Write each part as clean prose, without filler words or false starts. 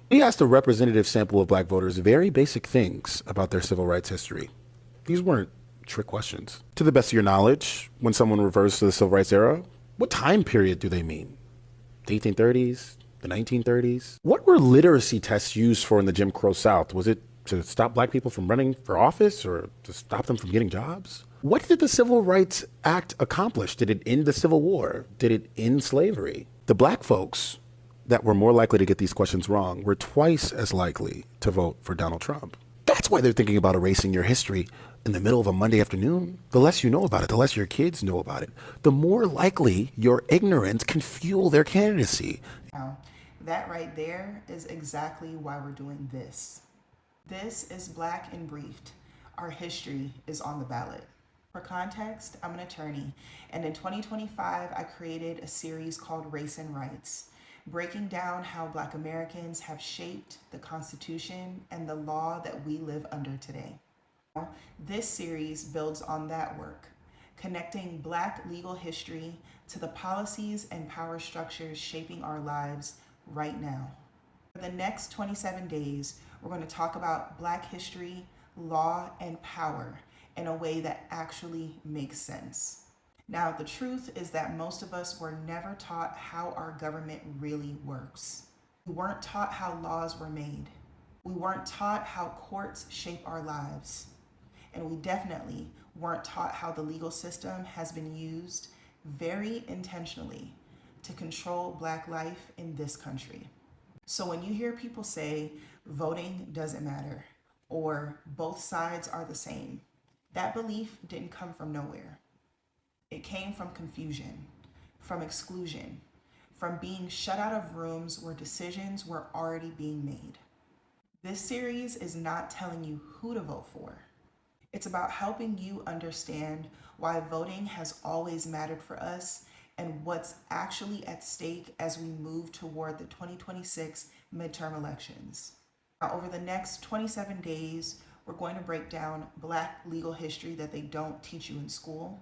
We asked a representative sample of black voters very basic things about their civil rights history. These weren't trick questions. To the best of your knowledge, when someone refers to the civil rights era, what time period do they mean? The 1830s? The 1930s? What were literacy tests used for in the Jim Crow South? Was it to stop black people from running for office or to stop them from getting jobs? What did the Civil Rights Act accomplish? Did it end the Civil War? Did it end slavery? The black folks that were more likely to get these questions wrong were twice as likely to vote for Donald Trump. That's why they're thinking about erasing your history in the middle of a Monday afternoon. The less you know about it, the less your kids know about it, the more likely your ignorance can fuel their candidacy. Now, that right there is exactly why we're doing this. This is Black and Briefed. Our history is on the ballot. For context, I'm an attorney, and in 2025, I created a series called Race and Rights, breaking down how Black Americans have shaped the Constitution and the law that we live under today. This series builds on that work, connecting Black legal history to the policies and power structures shaping our lives right now. For the next 27 days, we're going to talk about Black history, law, and power in a way that actually makes sense. Now, the truth is that most of us were never taught how our government really works. We weren't taught how laws were made. We weren't taught how courts shape our lives. And we definitely weren't taught how the legal system has been used very intentionally to control Black life in this country. So when you hear people say voting doesn't matter or both sides are the same, that belief didn't come from nowhere. It came from confusion, from exclusion, from being shut out of rooms where decisions were already being made. This series is not telling you who to vote for. It's about helping you understand why voting has always mattered for us and what's actually at stake as we move toward the 2026 midterm elections. Now, over the next 27 days, we're going to break down Black legal history that they don't teach you in school,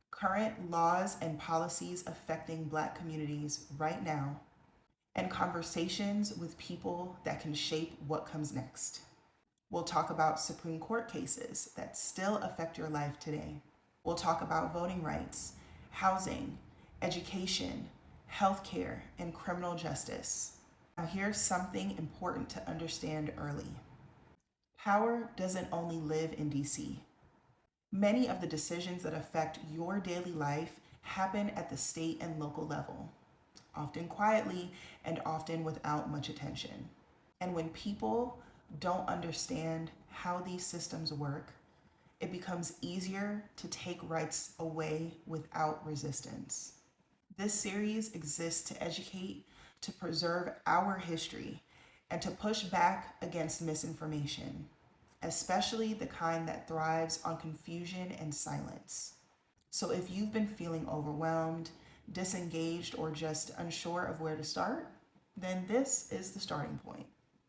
current laws and policies affecting Black communities right now, and conversations with people that can shape what comes next. We'll talk about Supreme Court cases that still affect your life today. We'll talk about voting rights, housing, education, healthcare, and criminal justice. Now, here's something important to understand early. Power doesn't only live in DC. Many of the decisions that affect your daily life happen at the state and local level, often quietly and often without much attention. And when people don't understand how these systems work, it becomes easier to take rights away without resistance. This series exists to educate, to preserve our history, and to push back against misinformation, especially the kind that thrives on confusion and silence. So if you've been feeling overwhelmed, disengaged, or just unsure of where to start, then this is the starting point.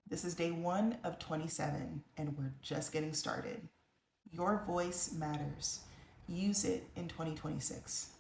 This is day 1 of 27, and we're just getting started. Your voice matters. Use it in 2026.